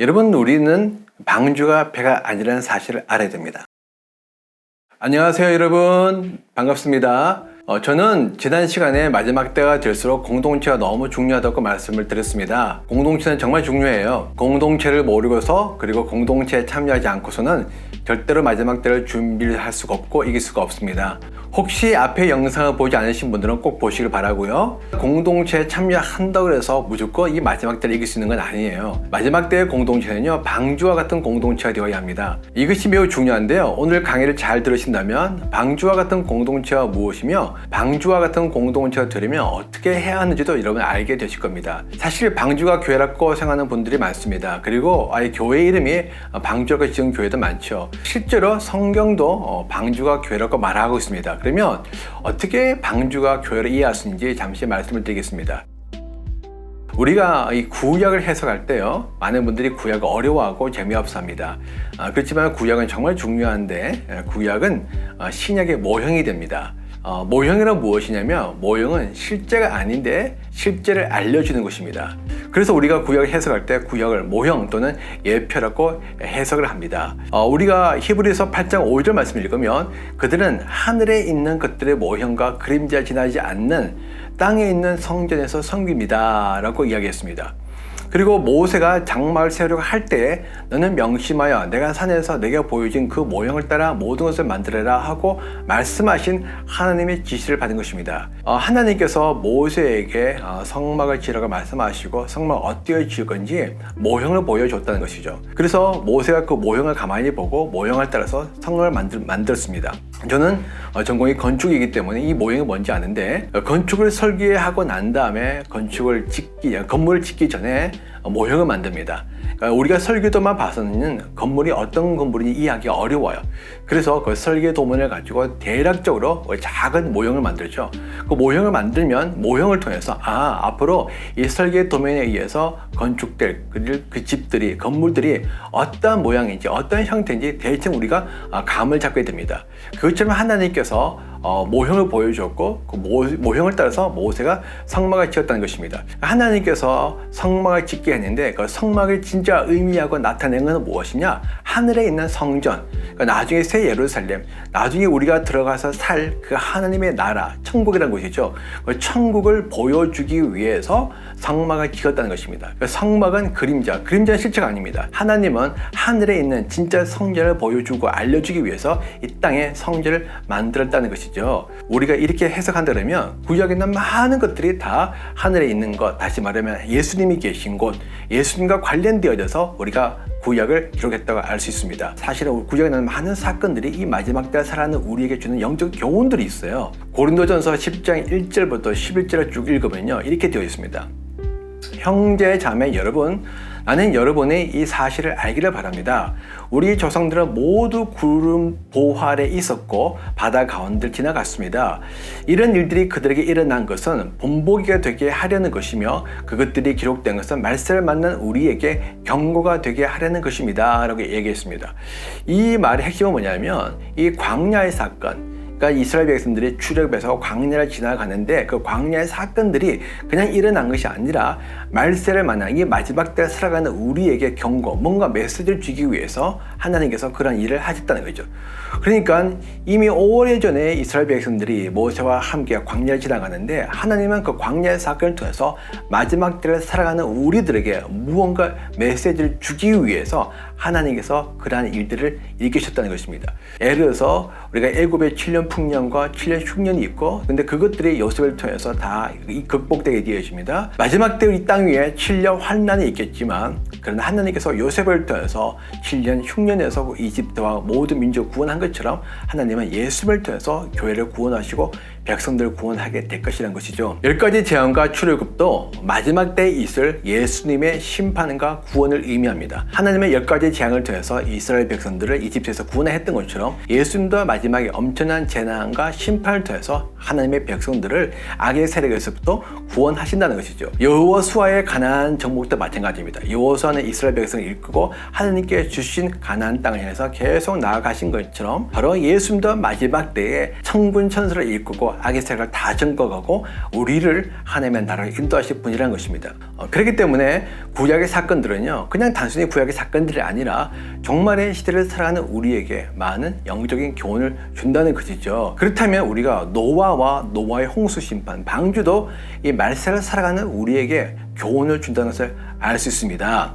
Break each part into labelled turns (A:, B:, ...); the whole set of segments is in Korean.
A: 여러분, 우리는 방주가 배가 아니라는 사실을 알아야 됩니다. 안녕하세요 여러분, 반갑습니다. 저는 지난 시간에 마지막 때가 될수록 공동체가 너무 중요하다고 말씀을 드렸습니다. 공동체는 정말 중요해요. 공동체를 모르고서 그리고 공동체에 참여하지 않고서는 절대로 마지막 때를 준비를 할 수가 없고 이길 수가 없습니다. 혹시 앞에 영상을 보지 않으신 분들은 꼭 보시길 바라고요. 공동체에 참여한다고 해서 무조건 이 마지막 때를 이길 수 있는 건 아니에요. 마지막 때의 공동체는요, 방주와 같은 공동체가 되어야 합니다. 이것이 매우 중요한데요, 오늘 강의를 잘 들으신다면 방주와 같은 공동체가 무엇이며 방주와 같은 공동체가 되려면 어떻게 해야 하는지도 여러분 알게 되실 겁니다. 사실 방주가 교회라고 생각하는 분들이 많습니다. 그리고 아예 교회 이름이 방주라고 지은 교회도 많죠. 실제로 성경도 방주가 교회라고 말하고 있습니다. 그러면 어떻게 방주가 교회를 이해할 수 있는지 잠시 말씀을 드리겠습니다. 우리가 이 구약을 해석할 때요, 많은 분들이 구약을 어려워하고 재미없어 합니다. 그렇지만 구약은 정말 중요한데, 구약은 신약의 모형이 됩니다. 모형이란 무엇이냐면, 모형은 실제가 아닌데 실제를 알려주는 것입니다. 그래서 우리가 구약을 해석할 때 구약을 모형 또는 예표라고 해석을 합니다. 우리가 히브리서 8장 5절 말씀을 읽으면, 그들은 하늘에 있는 것들의 모형과 그림자 지나지 않는 땅에 있는 성전에서 섬깁니다 라고 이야기했습니다. 그리고 모세가 장막을 세우려고 할 때 너는 명심하여 내가 산에서 내게 보여준 그 모형을 따라 모든 것을 만들어라 하고 말씀하신 하나님의 지시를 받은 것입니다. 하나님께서 모세에게 성막을 지으라고 말씀하시고 성막을 어떻게 지을 건지 모형을 보여줬다는 것이죠. 그래서 모세가 그 모형을 가만히 보고 모형을 따라서 성막을 만들었습니다. 저는 전공이 건축이기 때문에 이 모형이 뭔지 아는데, 건축을 설계하고 난 다음에 건물을 짓기 전에 모형을 만듭니다. 그러니까 우리가 설계도만 봐서는 건물이 어떤 건물인지 이해하기 어려워요. 그래서 그 설계 도면을 가지고 대략적으로 작은 모형을 만들죠. 그 모형을 만들면 모형을 통해서 앞으로 이 설계 도면에 의해서 건축될 그 집들이, 건물들이 어떤 모양인지 어떤 형태인지 대충 우리가 감을 잡게 됩니다. 그것처럼 하나님께서 모형을 보여줬고 그 모형을 따라서 모세가 성막을 지었다는 것입니다. 하나님께서 성막을 짓게 했는데 그 성막을 진짜 의미하고 나타내는 것은 무엇이냐? 하늘에 있는 성전, 그러니까 나중에 새 예루살렘, 나중에 우리가 들어가서 살 그 하나님의 나라, 천국이라는 것이죠. 그 천국을 보여주기 위해서 성막을 지었다는 것입니다. 그 성막은 그림자는 실체가 아닙니다. 하나님은 하늘에 있는 진짜 성전을 보여주고 알려주기 위해서 이 땅에 성전을 만들었다는 것이죠. 우리가 이렇게 해석한다면 구약에 있는 많은 것들이 다 하늘에 있는 것, 다시 말하면 예수님이 계신 곳, 예수님과 관련되어져서 우리가 구약을 기록했다고 알 수 있습니다. 사실은 구약에 있는 많은 사건들이 이 마지막 때를 살아가는 우리에게 주는 영적 교훈들이 있어요. 고린도전서 10장 1절부터 11절을 쭉 읽으면요, 이렇게 되어 있습니다. 형제 자매 여러분, 나는 여러분의 이 사실을 알기를 바랍니다. 우리 조상들은 모두 구름 보호 아래 있었고 바다 가운데를 지나갔습니다. 이런 일들이 그들에게 일어난 것은 본보기가 되게 하려는 것이며 그것들이 기록된 것은 말세를 만난 우리에게 경고가 되게 하려는 것입니다 라고 얘기했습니다. 이 말의 핵심은 뭐냐면, 이 광야의 사건, 그러니까 이스라엘 백성들이 출애굽해서 광야를 지나가는데 그 광야의 사건들이 그냥 일어난 것이 아니라 말세를 만난 이 마지막 때를 살아가는 우리에게 경고, 뭔가 메시지를 주기 위해서 하나님께서 그런 일을 하셨다는 거죠. 그러니까 이미 오래전에 이스라엘 백성들이 모세와 함께 광야를 지나가는데 하나님은 그 광야의 사건을 통해서 마지막 때를 살아가는 우리들에게 무언가 메시지를 주기 위해서 하나님께서 그러한 일들을 일으키셨다는 것입니다. 예를 들어서 우리가 애굽의 7년 풍년과 7년 흉년이 있고, 근데 그것들이 요셉을 통해서 다 극복되게 되어집니다. 마지막 때 이 땅 위에 7년 환난이 있겠지만, 그러나 하나님께서 요셉을 통해서 7년 흉년에서 이집트와 모든 민족을 구원한 것처럼 하나님은 예수를 통해서 교회를 구원하시고 백성들을 구원하게 될 것이라는 것이죠. 10가지 재앙과 출애굽도 마지막 때에 있을 예수님의 심판과 구원을 의미합니다. 하나님의 10가지 재앙을 통해서 이스라엘 백성들을 이집트에서 구원했던 것처럼 예수님도 마지막에 엄청난 재난과 심판을 통해서 하나님의 백성들을 악의 세력에서부터 구원하신다는 것이죠. 여호수아의 가나안 정복도 마찬가지입니다. 여호수아는 이스라엘 백성을 이끌고 하나님께 주신 가나안 땅을 향해서 계속 나아가신 것처럼 바로 예수님도 마지막 때에 천군 천사를 이끌고 악의 세력을 다 정복하고 우리를 하나님의 나라로 인도하실 분이라는 것입니다. 그렇기 때문에 구약의 사건들은요, 그냥 단순히 구약의 사건들이 아니라 정말의 시대를 살아가는 우리에게 많은 영적인 교훈을 준다는 것이죠. 그렇다면 우리가 노아와 노아의 홍수 심판, 방주도 이 말세를 살아가는 우리에게 교훈을 준다는 것을 알 수 있습니다.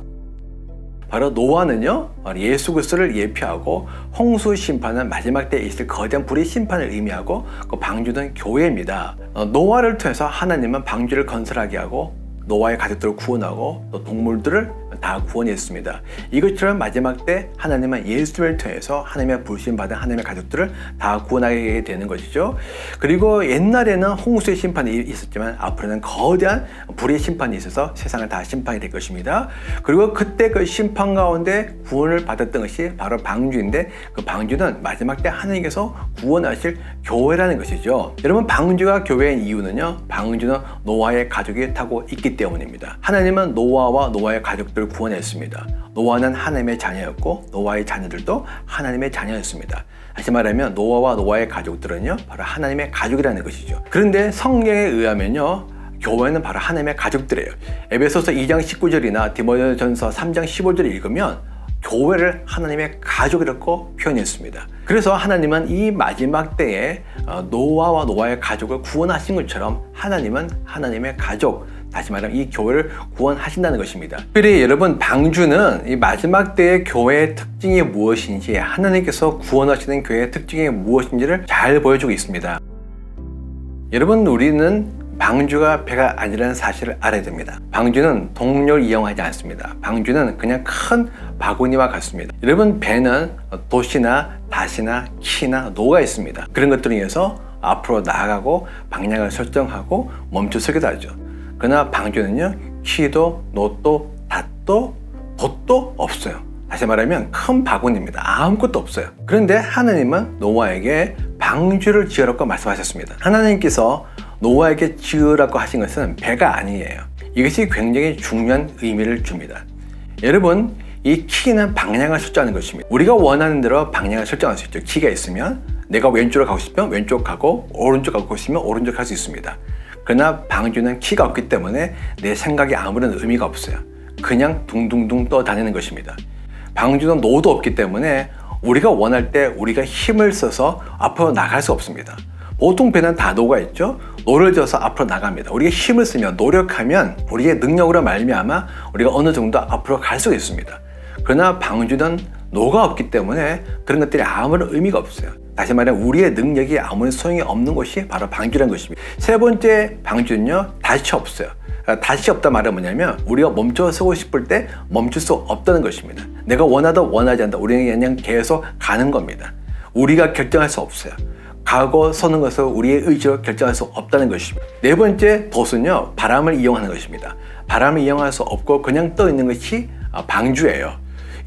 A: 바로 노아는요, 예수 그리스도를 예표하고 홍수 심판은 마지막 때에 있을 거대한 불의 심판을 의미하고 그 방주는 교회입니다. 노아를 통해서 하나님은 방주를 건설하게 하고 노아의 가족들을 구원하고 또 동물들을 다 구원했습니다. 이것처럼 마지막 때 하나님은 예수를 통해서 하나님의 부르심받은 하나님의 가족들을 다 구원하게 되는 것이죠. 그리고 옛날에는 홍수의 심판이 있었지만 앞으로는 거대한 불의 심판이 있어서 세상을 다 심판이 될 것입니다. 그리고 그때 그 심판 가운데 구원을 받았던 것이 바로 방주인데, 그 방주는 마지막 때 하나님께서 구원하실 교회라는 것이죠. 여러분, 방주가 교회인 이유는요, 방주는 노아의 가족이 타고 있기 때문입니다. 하나님은 노아와 노아의 가족들을 구원했습니다. 노아는 하나님의 자녀였고 노아의 자녀들도 하나님의 자녀였습니다. 다시 말하면 노아와 노아의 가족들은요, 바로 하나님의 가족이라는 것이죠. 그런데 성경에 의하면요, 교회는 바로 하나님의 가족들이에요. 에베소서 2장 19절이나 디모데전서 3장 15절을 읽으면 교회를 하나님의 가족이라고 표현했습니다. 그래서 하나님은 이 마지막 때에 노아와 노아의 가족을 구원하신 것처럼 하나님은 하나님의 가족, 다시 말하면 이 교회를 구원하신다는 것입니다. 특별히 여러분, 방주는 이 마지막 때의 교회의 특징이 무엇인지, 하나님께서 구원하시는 교회의 특징이 무엇인지를 잘 보여주고 있습니다. 여러분, 우리는 방주가 배가 아니라는 사실을 알아야 됩니다. 방주는 동력을 이용하지 않습니다. 방주는 그냥 큰 바구니와 같습니다. 여러분, 배는 돛이나 닷이나 키나 노가 있습니다. 그런 것들을 위해서 앞으로 나아가고 방향을 설정하고 멈춰서기도 하죠. 그러나 방주는요, 키도 노도 닷도 돛도 없어요. 다시 말하면 큰 바구니입니다. 아무것도 없어요. 그런데 하나님은 노아에게 방주를 지으라고 말씀하셨습니다. 하나님께서 노아에게 지으라고 하신 것은 배가 아니에요. 이것이 굉장히 중요한 의미를 줍니다. 여러분, 이 키는 방향을 설정하는 것입니다. 우리가 원하는 대로 방향을 설정할 수 있죠. 키가 있으면 내가 왼쪽으로 가고 싶으면 왼쪽 가고 오른쪽 가고 싶으면 오른쪽 갈 수 있습니다. 그러나 방주는 키가 없기 때문에 내 생각에 아무런 의미가 없어요. 그냥 둥둥둥 떠다니는 것입니다. 방주는 노도 없기 때문에 우리가 원할 때 우리가 힘을 써서 앞으로 나갈 수 없습니다. 보통 배는 다 노가 있죠. 노를 져서 앞으로 나갑니다. 우리가 힘을 쓰면, 노력하면 우리의 능력으로 말미암아 우리가 어느 정도 앞으로 갈 수 있습니다. 그러나 방주는 노가 없기 때문에 그런 것들이 아무런 의미가 없어요. 다시 말해 우리의 능력이 아무런 소용이 없는 것이 바로 방주라는 것입니다. 세 번째 방주는요, 닷이 없어요. 닷이 없다 말은 뭐냐면 우리가 멈춰 서고 싶을 때 멈출 수 없다는 것입니다. 내가 원하다 원하지 않다, 우리는 그냥 계속 가는 겁니다. 우리가 결정할 수 없어요. 가고 서는 것을 우리의 의지로 결정할 수 없다는 것입니다. 네 번째 돛은요, 바람을 이용하는 것입니다. 바람을 이용할 수 없고 그냥 떠 있는 것이 방주예요.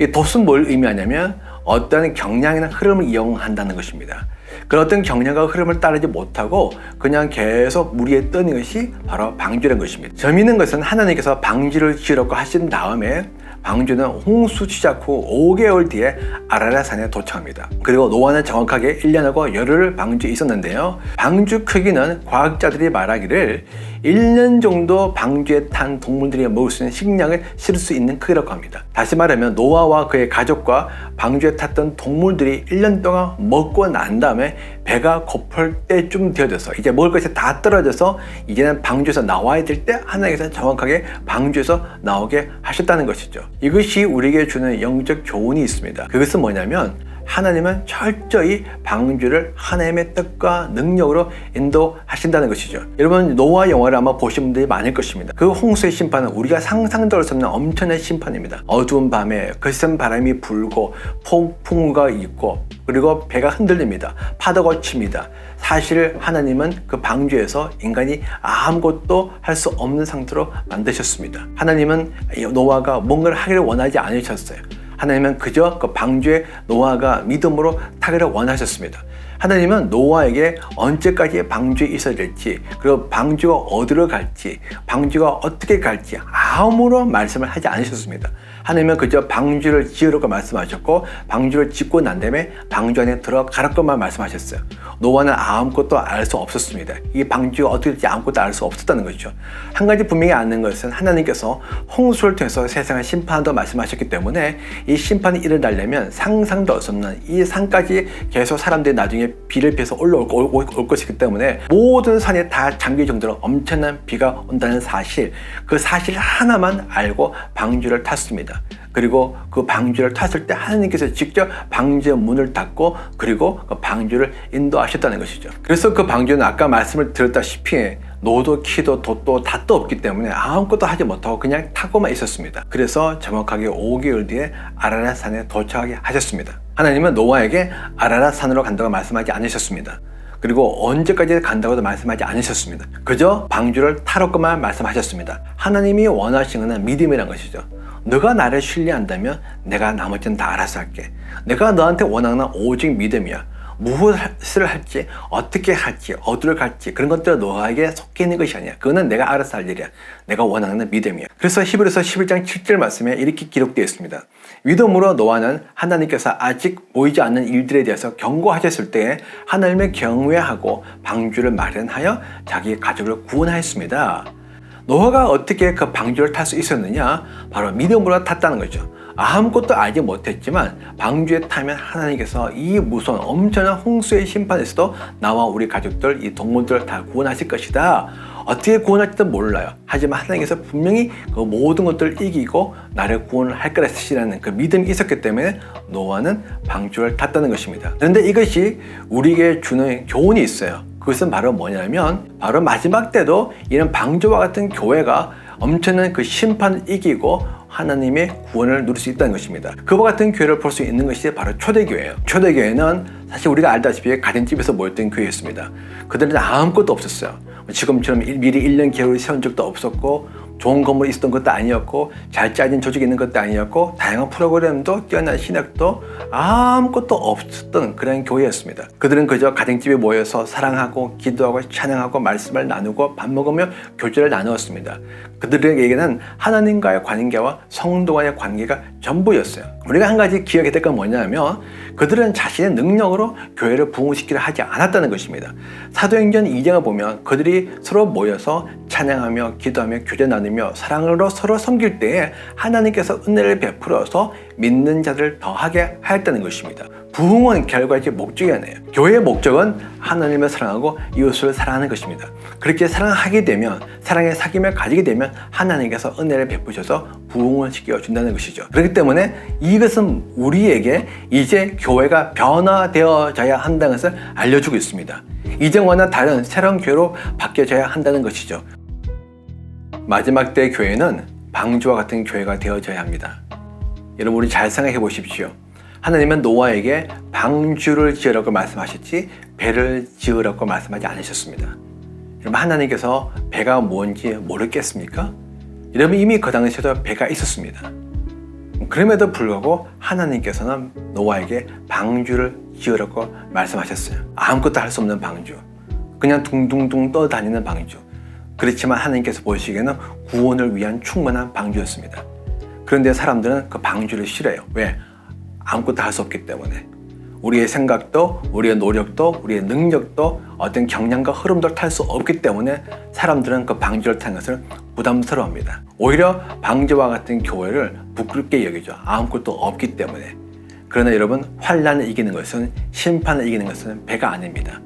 A: 이 돛은 뭘 의미하냐면 어떤 경량이나 흐름을 이용한다는 것입니다. 그런 어떤 경량과 흐름을 따르지 못하고 그냥 계속 물 위에 떠는 것이 바로 방주라는 것입니다. 재미있는 것은 하나님께서 방주를 지으라고 하신 다음에 방주는 홍수 시작 후 5개월 뒤에 아라랏산에 도착합니다. 그리고 노아는 정확하게 1년하고 열흘 방주에 있었는데요. 방주 크기는 과학자들이 말하기를 1년 정도 방주에 탄 동물들이 먹을 수 있는 식량을 실을 수 있는 크기라고 합니다. 다시 말하면 노아와 그의 가족과 방주에 탔던 동물들이 1년 동안 먹고 난 다음에 배가 고플 때쯤 되어져서 이제 먹을 것이 다 떨어져서 이제는 방주에서 나와야 될 때 하나님께서 정확하게 방주에서 나오게 하셨다는 것이죠. 이것이 우리에게 주는 영적 교훈이 있습니다. 그것은 뭐냐면 하나님은 철저히 방주를 하나님의 뜻과 능력으로 인도하신다는 것이죠. 여러분, 노아 영화를 아마 보신 분들이 많을 것입니다. 그 홍수의 심판은 우리가 상상도 할 수 없는 엄청난 심판입니다. 어두운 밤에 거센 바람이 불고 폭풍우가 있고 그리고 배가 흔들립니다. 파도가 칩니다. 사실 하나님은 그 방주에서 인간이 아무것도 할 수 없는 상태로 만드셨습니다. 하나님은 노아가 뭔가를 하기를 원하지 않으셨어요. 하나님은 그저 그 방주에 노아가 믿음으로 타기를 원하셨습니다. 하나님은 노아에게 언제까지 방주에 있어야 될지, 그리고 방주가 어디로 갈지, 방주가 어떻게 갈지 아무런 말씀을 하지 않으셨습니다. 하나님은 그저 방주를 지으라고 말씀하셨고 방주를 짓고 난 다음에 방주 안에 들어가라고만 말씀하셨어요. 노아는 아무것도 알 수 없었습니다. 이 방주가 어떻게 될지 아무것도 알 수 없었다는 것이죠. 한 가지 분명히 아는 것은 하나님께서 홍수를 통해서 세상을 심판한다고 말씀하셨기 때문에 이 심판이 일어나려면 상상도 할 수 없는 이 산까지 계속 사람들이 나중에 비를 피해서 올라올 것이기 때문에 모든 산이 다 잠길 정도로 엄청난 비가 온다는 사실, 그 사실 하나만 알고 방주를 탔습니다. 그리고 그 방주를 탔을 때 하나님께서 직접 방주의 문을 닫고 그리고 그 방주를 인도하셨다는 것이죠. 그래서 그 방주는 아까 말씀을 드렸다시피 노도 키도 돛도 닷도 없기 때문에 아무것도 하지 못하고 그냥 타고만 있었습니다. 그래서 정확하게 5개월 뒤에 아라랏 산에 도착하게 하셨습니다. 하나님은 노아에게 아라랏 산으로 간다고 말씀하지 않으셨습니다. 그리고 언제까지 간다고도 말씀하지 않으셨습니다. 그저 방주를 타라고만 말씀하셨습니다. 하나님이 원하시는 것은 믿음이란 것이죠. 너가 나를 신뢰한다면 내가 나머지는 다 알아서 할게. 내가 너한테 원하는 건 오직 믿음이야. 무엇을 할지, 어떻게 할지, 어디를 갈지 그런 것들은 너에게 속해 있는 것이 아니야. 그거는 내가 알아서 할 일이야. 내가 원하는 건 믿음이야. 그래서 히브리서 11장 7절 말씀에 이렇게 기록되어 있습니다. 믿음으로 노아는 하나님께서 아직 보이지 않는 일들에 대해서 경고하셨을 때 하나님의 경외하고 방주를 마련하여 자기 가족을 구원하였습니다. 노아가 어떻게 그 방주를 탈 수 있었느냐? 바로 믿음으로 탔다는 거죠. 아무것도 알지 못했지만 방주에 타면 하나님께서 이 무서운 엄청난 홍수의 심판에서도 나와 우리 가족들, 이 동물들을 다 구원하실 것이다. 어떻게 구원할지도 몰라요. 하지만 하나님께서 분명히 그 모든 것들을 이기고 나를 구원을 할 것이라는 그 믿음이 있었기 때문에 노아는 방주를 탔다는 것입니다. 그런데 이것이 우리에게 주는 교훈이 있어요. 그것은 바로 뭐냐면 바로 마지막 때도 이런 방주와 같은 교회가 엄청난 그 심판을 이기고 하나님의 구원을 누릴 수 있다는 것입니다. 그와 같은 교회를 볼 수 있는 것이 바로 초대교회예요. 초대교회는 사실 우리가 알다시피 가정집에서 모였던 교회였습니다. 그들은 아무것도 없었어요. 지금처럼 미리 1년 계획을 세운 적도 없었고 좋은 건물이 있었던 것도 아니었고 잘 짜진 조직이 있는 것도 아니었고 다양한 프로그램도 뛰어난 신학도 아무것도 없었던 그런 교회였습니다. 그들은 그저 가정집에 모여서 사랑하고 기도하고 찬양하고 말씀을 나누고 밥 먹으며 교제를 나누었습니다. 그들에게는 하나님과의 관계와 성도 간의 관계가 전부였어요. 우리가 한 가지 기억해야 될 건 뭐냐면 그들은 자신의 능력으로 교회를 부흥시키려 하지 않았다는 것입니다. 사도행전 2장을 보면 그들이 서로 모여서 찬양하며 기도하며 교제 나누며 사랑으로 서로 섬길 때에 하나님께서 은혜를 베풀어서 믿는 자들을 더하게 하였다는 것입니다. 부흥은 결과적인 목적이 아니에요. 교회의 목적은 하나님을 사랑하고 이웃을 사랑하는 것입니다. 그렇게 사랑하게 되면 사랑의 사귐을 가지게 되면 하나님께서 은혜를 베푸셔서 부흥을 시켜준다는 것이죠. 그렇기 때문에 이것은 우리에게 이제 교회가 변화되어져야 한다는 것을 알려주고 있습니다. 이전과는 다른 새로운 교회로 바뀌어져야 한다는 것이죠. 마지막 때 교회는 방주와 같은 교회가 되어져야 합니다. 여러분 우리 잘 생각해 보십시오. 하나님은 노아에게 방주를 지으라고 말씀하셨지 배를 지으라고 말씀하지 않으셨습니다. 여러분 하나님께서 배가 뭔지 모르겠습니까? 여러분 이미 그 당시에도 배가 있었습니다. 그럼에도 불구하고 하나님께서는 노아에게 방주를 지으라고 말씀하셨어요. 아무것도 할 수 없는 방주, 그냥 둥둥둥 떠다니는 방주. 그렇지만 하나님께서 보시기에는 구원을 위한 충분한 방주였습니다. 그런데 사람들은 그 방주를 싫어해요. 왜? 아무것도 할 수 없기 때문에. 우리의 생각도 우리의 노력도 우리의 능력도 어떤 경향과 흐름도 탈 수 없기 때문에 사람들은 그 방주를 타는 것을 부담스러워합니다. 오히려 방주와 같은 교회를 부끄럽게 여기죠. 아무것도 없기 때문에. 그러나 여러분 환난을 이기는 것은 심판을 이기는 것은 배가 아닙니다.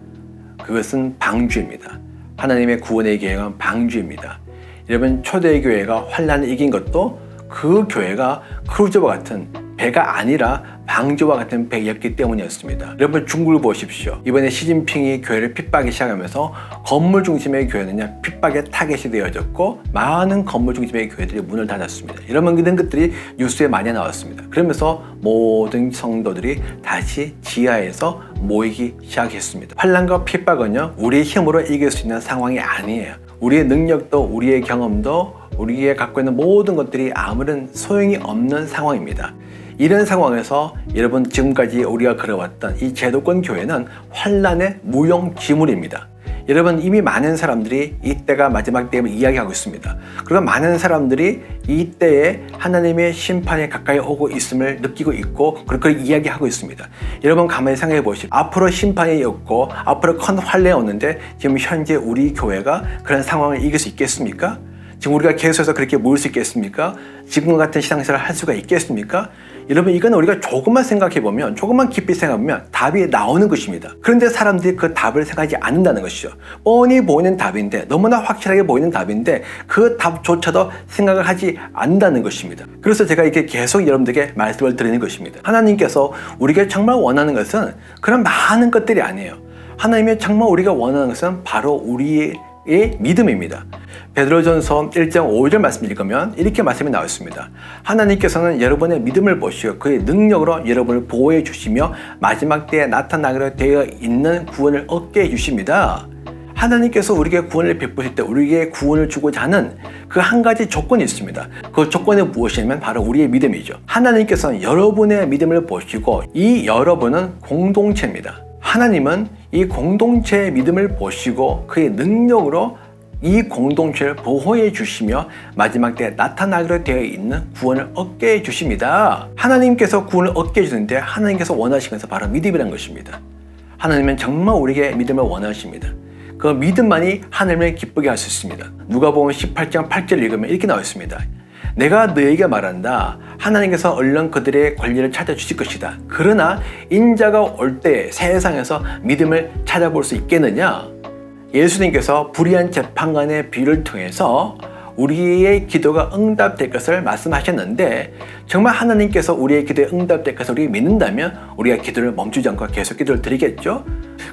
A: 그것은 방주입니다. 하나님의 구원의 계획은 방주입니다. 여러분 초대교회가 환난을 이긴 것도 그 교회가 크루즈와 같은 배가 아니라 방주와 같은 배였기 때문이었습니다. 여러분 중국을 보십시오. 이번에 시진핑이 교회를 핍박하기 시작하면서 건물 중심의 교회는 핍박의 타겟이 되어졌고 많은 건물 중심의 교회들이 문을 닫았습니다. 이런 것들이 뉴스에 많이 나왔습니다. 그러면서 모든 성도들이 다시 지하에서 모이기 시작했습니다. 환난과 핍박은요 우리의 힘으로 이길 수 있는 상황이 아니에요. 우리의 능력도 우리의 경험도 우리가 갖고 있는 모든 것들이 아무런 소용이 없는 상황입니다. 이런 상황에서 여러분 지금까지 우리가 걸어왔던 이 제도권 교회는 환난의 무용지물입니다. 여러분, 이미 많은 사람들이 이때가 마지막 때임을 이야기하고 있습니다. 그리고 많은 사람들이 이때에 하나님의 심판에 가까이 오고 있음을 느끼고 있고 그렇게 이야기하고 있습니다. 여러분, 가만히 생각해 보십시오. 앞으로 심판이 없고 앞으로 큰 환란이 오는데 지금 현재 우리 교회가 그런 상황을 이길 수 있겠습니까? 지금 우리가 계속해서 그렇게 모일 수 있겠습니까? 지금과 같은 신앙생활을 할 수가 있겠습니까? 여러분, 이건 우리가 조금만 생각해보면, 조금만 깊이 생각하면 답이 나오는 것입니다. 그런데 사람들이 그 답을 생각하지 않는다는 것이죠. 뻔히 보이는 답인데, 너무나 확실하게 보이는 답인데 그 답조차도 생각을 하지 않는다는 것입니다. 그래서 제가 이렇게 계속 여러분들에게 말씀을 드리는 것입니다. 하나님께서 우리가 정말 원하는 것은 그런 많은 것들이 아니에요. 하나님이 정말 우리가 원하는 것은 바로 우리의 믿음입니다. 베드로전서 1장 5절 말씀 읽으면 이렇게 말씀이 나와 있습니다. 하나님께서는 여러분의 믿음을 보시고 그의 능력으로 여러분을 보호해 주시며 마지막 때에 나타나기로 되어 있는 구원을 얻게 해 주십니다. 하나님께서 우리에게 구원을 베푸실 때 우리에게 구원을 주고자 하는 그 한 가지 조건이 있습니다. 그 조건은 무엇이냐면 바로 우리의 믿음이죠. 하나님께서는 여러분의 믿음을 보시고 이 여러분은 공동체입니다. 하나님은 이 공동체의 믿음을 보시고 그의 능력으로 이 공동체를 보호해 주시며 마지막 때에 나타나기로 되어 있는 구원을 얻게 해 주십니다. 하나님께서 구원을 얻게 해주는데 하나님께서 원하시는 것은 바로 믿음이라는 것입니다. 하나님은 정말 우리에게 믿음을 원하십니다. 그 믿음만이 하나님을 기쁘게 할 수 있습니다. 누가복음 18장 8절 읽으면 이렇게 나와 있습니다. 내가 너에게 말한다. 하나님께서 얼른 그들의 권리를 찾아주실 것이다. 그러나 인자가 올 때 세상에서 믿음을 찾아볼 수 있겠느냐? 예수님께서 불의한 재판관의 비유를 통해서 우리의 기도가 응답될 것을 말씀하셨는데 정말 하나님께서 우리의 기도에 응답될 것을 우리가 믿는다면 우리가 기도를 멈추지 않고 계속 기도를 드리겠죠.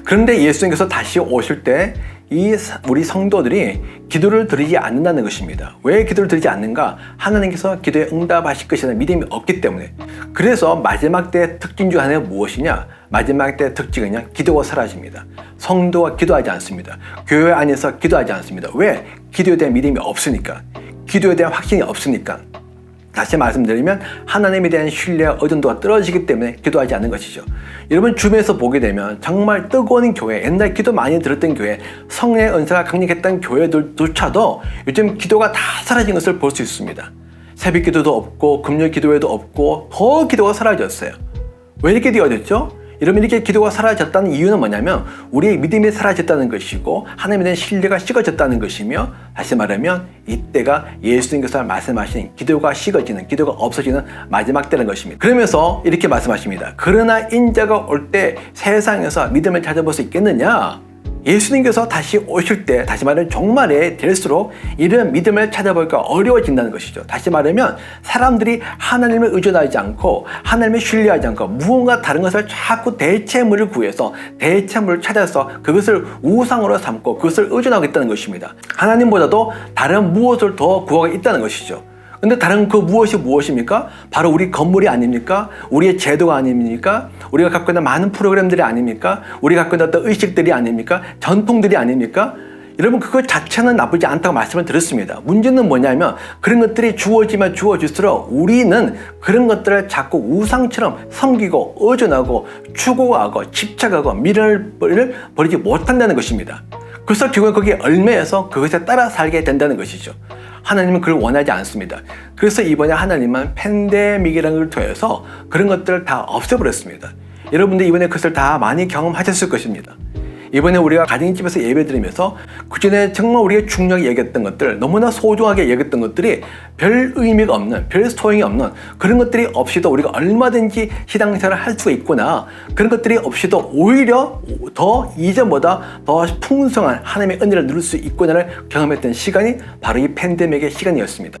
A: 그런데 예수님께서 다시 오실 때 우리 성도들이 기도를 드리지 않는다는 것입니다. 왜 기도를 드리지 않는가? 하나님께서 기도에 응답하실 것이라는 믿음이 없기 때문에. 그래서 마지막 때의 특징 중 하나가 무엇이냐? 마지막 때의 특징은 그냥 기도가 사라집니다. 성도가 기도하지 않습니다. 교회 안에서 기도하지 않습니다. 왜? 기도에 대한 믿음이 없으니까. 기도에 대한 확신이 없으니까. 다시 말씀드리면 하나님에 대한 신뢰와 의존도가 떨어지기 때문에 기도하지 않는 것이죠. 여러분, 주변에서 보게 되면 정말 뜨거운 교회, 옛날 기도 많이 들었던 교회, 성령의 은사가 강력했던 교회들조차도 요즘 기도가 다 사라진 것을 볼 수 있습니다. 새벽 기도도 없고 금요 기도회도 없고 더 기도가 사라졌어요. 왜 이렇게 되어졌죠? 여러분, 이렇게 기도가 사라졌다는 이유는 뭐냐면 우리의 믿음이 사라졌다는 것이고 하나님에 대한 신뢰가 식어졌다는 것이며, 다시 말하면 이때가 예수님께서 말씀하신 기도가 식어지는, 기도가 없어지는 마지막 때라는 것입니다. 그러면서 이렇게 말씀하십니다. 그러나 인자가 올 때 세상에서 믿음을 찾아볼 수 있겠느냐? 예수님께서 다시 오실 때, 다시 말하면 종말에 될수록 이런 믿음을 찾아보기가 어려워진다는 것이죠. 다시 말하면 사람들이 하나님을 의존하지 않고 하나님을 신뢰하지 않고 무언가 다른 것을 자꾸 대체물을 구해서 대체물을 찾아서 그것을 우상으로 삼고 그것을 의존하고 있다는 것입니다. 하나님보다도 다른 무엇을 더 구하고 있다는 것이죠. 근데 다른 그 무엇이 무엇입니까? 바로 우리 건물이 아닙니까? 우리의 제도가 아닙니까? 우리가 갖고 있는 많은 프로그램들이 아닙니까? 우리가 갖고 있는 어떤 의식들이 아닙니까? 전통들이 아닙니까? 여러분, 그것 자체는 나쁘지 않다고 말씀을 드렸습니다. 문제는 뭐냐면 그런 것들이 주어지면 주어질수록 우리는 그런 것들을 자꾸 우상처럼 섬기고 의존하고 추구하고 집착하고 미련을 버리지 못한다는 것입니다. 그래서 결국 거기에 얽매여서 그것에 따라 살게 된다는 것이죠. 하나님은 그걸 원하지 않습니다. 그래서 이번에 하나님은 팬데믹이라는 걸 통해서 그런 것들을 다 없애버렸습니다. 여러분들 이번에 그것을 다 많이 경험하셨을 것입니다. 이번에 우리가 가정집에서 예배드리면서 그전에 정말 우리가 중요하게 여겼던 것들, 너무나 소중하게 여겼던 것들이 별 의미가 없는, 별 소용이 없는 그런 것들이 없이도 우리가 얼마든지 신앙생활을 할 수가 있구나, 그런 것들이 없이도 오히려 더 이전보다 더 풍성한 하나님의 은혜를 누릴 수 있구나를 경험했던 시간이 바로 이 팬데믹의 시간이었습니다.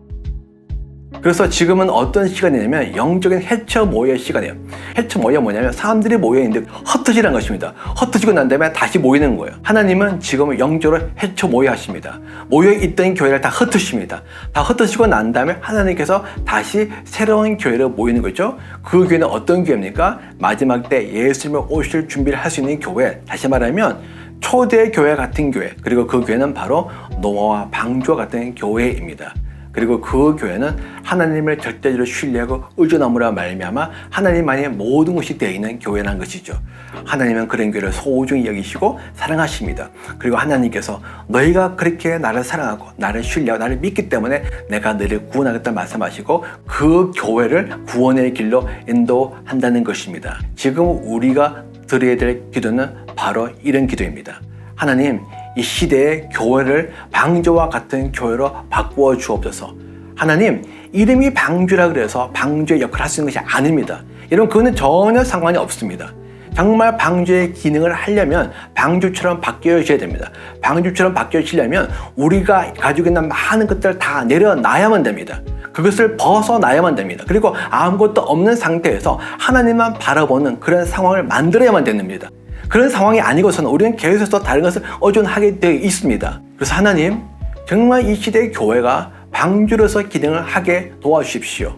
A: 그래서 지금은 어떤 시간이냐면 영적인 해처 모여의 시간이에요. 해처 모여 뭐냐면 사람들이 모여있는데 흩어지라는 것입니다. 흩어지고 난 다음에 다시 모이는 거예요. 하나님은 지금은 영적으로 해처 모여 하십니다. 모여있던 교회를 다 흩으십니다. 다 흩어지고 난 다음에 하나님께서 다시 새로운 교회로 모이는 거죠. 그 교회는 어떤 교회입니까? 마지막 때 예수님을 오실 준비를 할 수 있는 교회, 다시 말하면 초대 교회 같은 교회, 그리고 그 교회는 바로 노아와 방주와 같은 교회입니다. 그리고 그 교회는 하나님을 절대적으로 신뢰하고 의존함으로 말미암아 하나님만의 모든 것이 되어 있는 교회라는 것이죠. 하나님은 그런 교회를 소중히 여기시고 사랑하십니다. 그리고 하나님께서 너희가 그렇게 나를 사랑하고 나를 신뢰하고 나를 믿기 때문에 내가 너희를 구원하겠다 말씀하시고 그 교회를 구원의 길로 인도한다는 것입니다. 지금 우리가 드려야 될 기도는 바로 이런 기도입니다. 하나님, 이 시대의 교회를 방주와 같은 교회로 바꾸어 주옵소서. 하나님, 이름이 방주라 그래서 방주의 역할을 할 수 있는 것이 아닙니다. 여러분, 그거는 전혀 상관이 없습니다. 정말 방주의 기능을 하려면 방주처럼 바뀌어져야 됩니다. 방주처럼 바뀌어지려면 우리가 가지고 있는 많은 것들을 다 내려놔야만 됩니다. 그것을 벗어나야만 됩니다. 그리고 아무것도 없는 상태에서 하나님만 바라보는 그런 상황을 만들어야만 됩니다. 그런 상황이 아니고서는 우리는 계속해서 다른 것을 의존하게 되어 있습니다. 그래서 하나님, 정말 이 시대의 교회가 방주로서 기능을 하게 도와주십시오.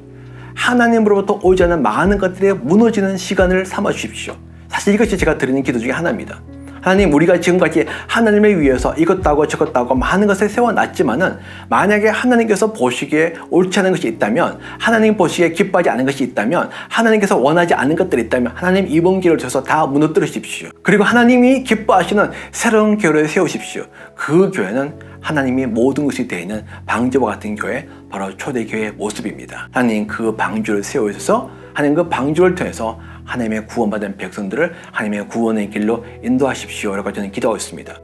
A: 하나님으로부터 오지 않는 많은 것들이 무너지는 시간을 삼아 주십시오. 사실 이것이 제가 드리는 기도 중에 하나입니다. 하나님, 우리가 지금까지 하나님을 위해서 이것도 하고 저것도 하고 많은 것을 세워놨지만은 만약에 하나님께서 보시기에 옳지 않은 것이 있다면, 하나님 보시기에 기뻐하지 않은 것이 있다면, 하나님께서 원하지 않는 것들이 있다면 하나님 이번 기회를 주셔서 다 무너뜨려 주십시오. 그리고 하나님이 기뻐하시는 새로운 교회를 세우십시오. 그 교회는 하나님이 모든 것이 되어 있는 방주와 같은 교회, 바로 초대교회의 모습입니다. 하나님, 그 방주를 세우셔서 하나님 그 방주를 통해서 하나님의 구원받은 백성들을 하나님의 구원의 길로 인도하십시오라고 저는 기도하고 있습니다.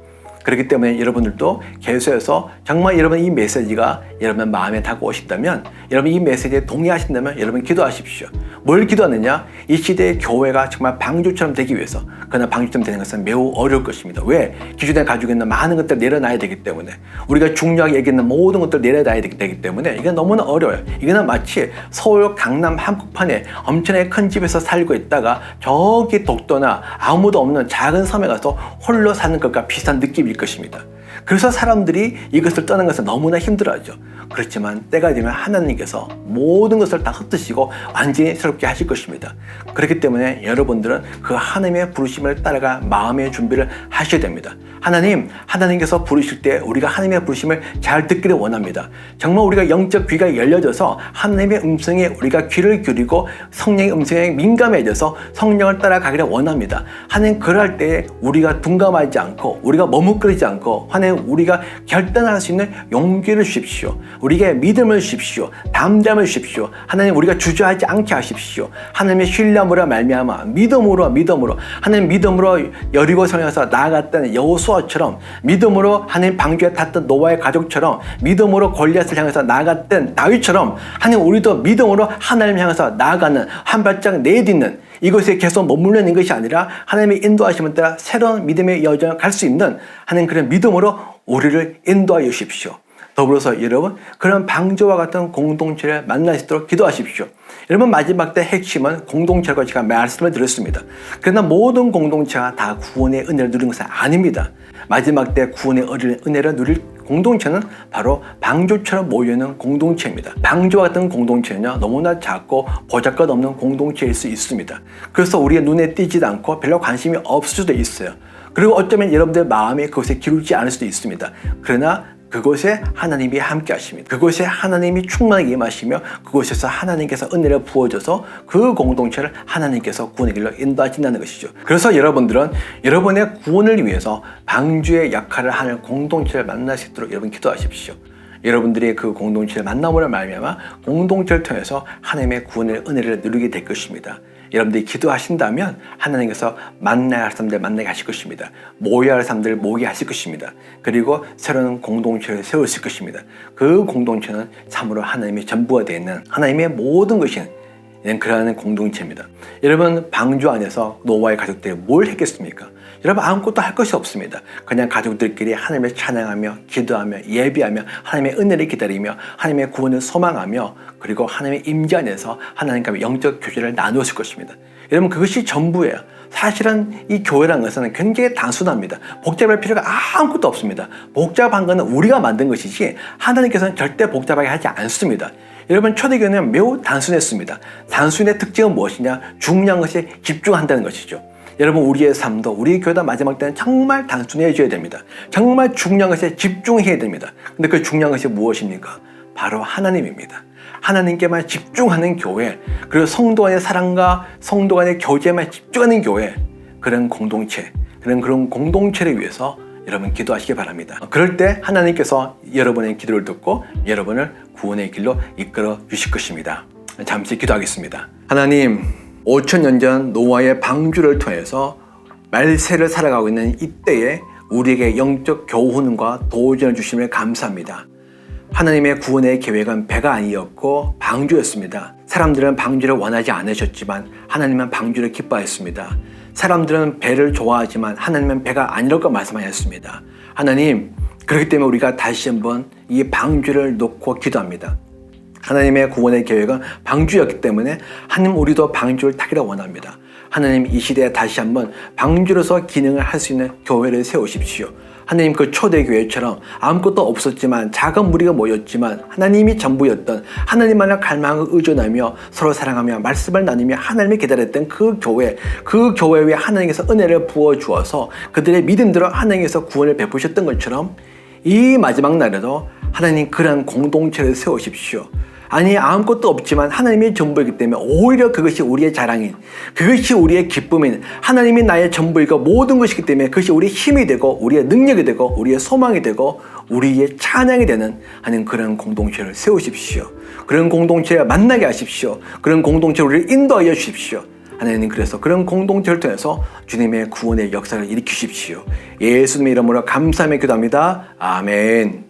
A: 그렇기 때문에 여러분들도 계속해서 정말 여러분 이 메시지가 여러분 마음에 다가오신다면, 여러분 이 메시지에 동의하신다면 여러분 기도하십시오. 뭘 기도하느냐? 이 시대의 교회가 정말 방주처럼 되기 위해서. 그러나 방주처럼 되는 것은 매우 어려울 것입니다. 왜? 기존에 가지고 있는 많은 것들을 내려놔야 되기 때문에, 우리가 중요하게 얘기하는 모든 것들을 내려놔야 되기 때문에 이게 너무나 어려워요. 이거는 마치 서울 강남 한복판에 엄청나게 큰 집에서 살고 있다가 저기 독도나 아무도 없는 작은 섬에 가서 홀로 사는 것과 비슷한 느낌일 것입니다. 그래서 사람들이 이것을 떠나는 것은 너무나 힘들어하죠. 그렇지만 때가 되면 하나님께서 모든 것을 다 흩으시고 완전히 새롭게 하실 것입니다. 그렇기 때문에 여러분들은 그 하나님의 부르심을 따라가 마음의 준비를 하셔야 됩니다. 하나님께서 부르실 때 우리가 하나님의 부르심을 잘 듣기를 원합니다. 정말 우리가 영적 귀가 열려져서 하나님의 음성에 우리가 귀를 기울이고 성령의 음성에 민감해져서 성령을 따라가기를 원합니다. 하나님, 그럴 때 우리가 둔감하지 않고 우리가 머뭇거리지 않고 하나님, 우리가 결단할 수 있는 용기를 주십시오. 우리에게 믿음을 주십시오. 담대함을 주십시오. 하나님, 우리가 주저하지 않게 하십시오. 하나님의 신뢰함으로 말미암아 믿음으로 하나님, 믿음으로 여리고성에서 나아갔던 여호수아처럼, 믿음으로 하나님 방주에 탔던 노아의 가족처럼, 믿음으로 골리앗을 향해서 나아갔던 다윗처럼, 하나님, 우리도 믿음으로 하나님을 향해서 나아가는, 한 발짝 내딛는, 이것에 계속 머물러 있는 것이 아니라 하나님의 인도하심에 따라 새로운 믿음의 여정을 갈 수 있는 하나님, 그런 믿음으로 우리를 인도하여 주십시오. 더불어서 여러분, 그런 방주와 같은 공동체를 만날 수 있도록 기도하십시오. 여러분, 마지막 때 핵심은 공동체라고 제가 말씀을 드렸습니다. 그러나 모든 공동체가 다 구원의 은혜를 누리는 것은 아닙니다. 마지막 때 구원의 은혜를 누릴 공동체는 바로 방주처럼 모여있는 공동체입니다. 방주와 같은 공동체는요, 너무나 작고 보잘것없는 공동체일 수 있습니다. 그래서 우리의 눈에 띄지도 않고 별로 관심이 없을 수도 있어요. 그리고 어쩌면 여러분들 마음이 그것에 기울지 않을 수도 있습니다. 그러나 그곳에 하나님이 함께 하십니다. 그곳에 하나님이 충만하게 임하시며 그곳에서 하나님께서 은혜를 부어줘서 그 공동체를 하나님께서 구원의 길로 인도하신다는 것이죠. 그래서 여러분들은 여러분의 구원을 위해서 방주의 역할을 하는 공동체를 만날 수 있도록 여러분 기도하십시오. 여러분들이 그 공동체를 만남으로 말미암아 공동체를 통해서 하나님의 구원의 은혜를 누리게 될 것입니다. 여러분들이 기도하신다면 하나님께서 만나야 할 사람들 만나게 하실 것입니다. 모여야 할 사람들 모이게 하실 것입니다. 그리고 새로운 공동체를 세우실 것입니다. 그 공동체는 참으로 하나님의 전부가 되어 있는 하나님의 모든 것이 그러한 공동체입니다. 여러분, 방주 안에서 노아의 가족들이 뭘 했겠습니까? 여러분, 아무것도 할 것이 없습니다. 그냥 가족들끼리 하나님을 찬양하며 기도하며 예비하며 하나님의 은혜를 기다리며 하나님의 구원을 소망하며 그리고 하나님의 임재 안에서 하나님과 영적 교제를 나누었을 것입니다. 여러분, 그것이 전부예요. 사실은 이 교회라는 것은 굉장히 단순합니다. 복잡할 필요가 아무것도 없습니다. 복잡한 것은 우리가 만든 것이지 하나님께서는 절대 복잡하게 하지 않습니다. 여러분, 초대교회는 매우 단순했습니다. 단순의 특징은 무엇이냐? 중요한 것에 집중한다는 것이죠. 여러분, 우리의 삶도 우리의 교회도 마지막 때는 정말 단순해져야 됩니다. 정말 중요한 것에 집중해야 됩니다. 근데 그 중요한 것이 무엇입니까? 바로 하나님입니다. 하나님께만 집중하는 교회, 그리고 성도 간의 사랑과 성도 간의 교제에만 집중하는 교회, 그런 공동체, 그런 공동체를 위해서 여러분 기도하시기 바랍니다. 그럴 때 하나님께서 여러분의 기도를 듣고 여러분을 구원의 길로 이끌어 주실 것입니다. 잠시 기도하겠습니다. 하나님, 5,000년 전 노아의 방주를 통해서 말세를 살아가고 있는 이때에 우리에게 영적 교훈과 도전을 주심을 감사합니다. 하나님의 구원의 계획은 배가 아니었고 방주였습니다. 사람들은 방주를 원하지 않으셨지만 하나님은 방주를 기뻐했습니다. 사람들은 배를 좋아하지만 하나님은 배가 아니라고 말씀하셨습니다. 하나님, 그렇기 때문에 우리가 다시 한번 이 방주를 놓고 기도합니다. 하나님의 구원의 계획은 방주였기 때문에 하나님, 우리도 방주를 타기를 원합니다. 하나님, 이 시대에 다시 한번 방주로서 기능을 할 수 있는 교회를 세우십시오. 하나님, 그 초대교회처럼 아무것도 없었지만 작은 무리가 모였지만 하나님이 전부였던, 하나님만을 갈망하고 의존하며 서로 사랑하며 말씀을 나누며 하나님을 기다렸던 그 교회에 하나님께서 은혜를 부어주어서 그들의 믿음대로 하나님께서 구원을 베푸셨던 것처럼 이 마지막 날에도 하나님, 그러한 공동체를 세우십시오. 아니, 아무것도 없지만 하나님이 전부이기 때문에 오히려 그것이 우리의 자랑인, 그것이 우리의 기쁨인, 하나님이 나의 전부이고 모든 것이기 때문에 그것이 우리의 힘이 되고 우리의 능력이 되고 우리의 소망이 되고 우리의 찬양이 되는 하는 그런 공동체를 세우십시오. 그런 공동체에 만나게 하십시오. 그런 공동체를 우리를 인도하여 주십시오. 하나님, 그래서 그런 공동체를 통해서 주님의 구원의 역사를 일으키십시오. 예수님의 이름으로 감사하며 기도합니다. 아멘.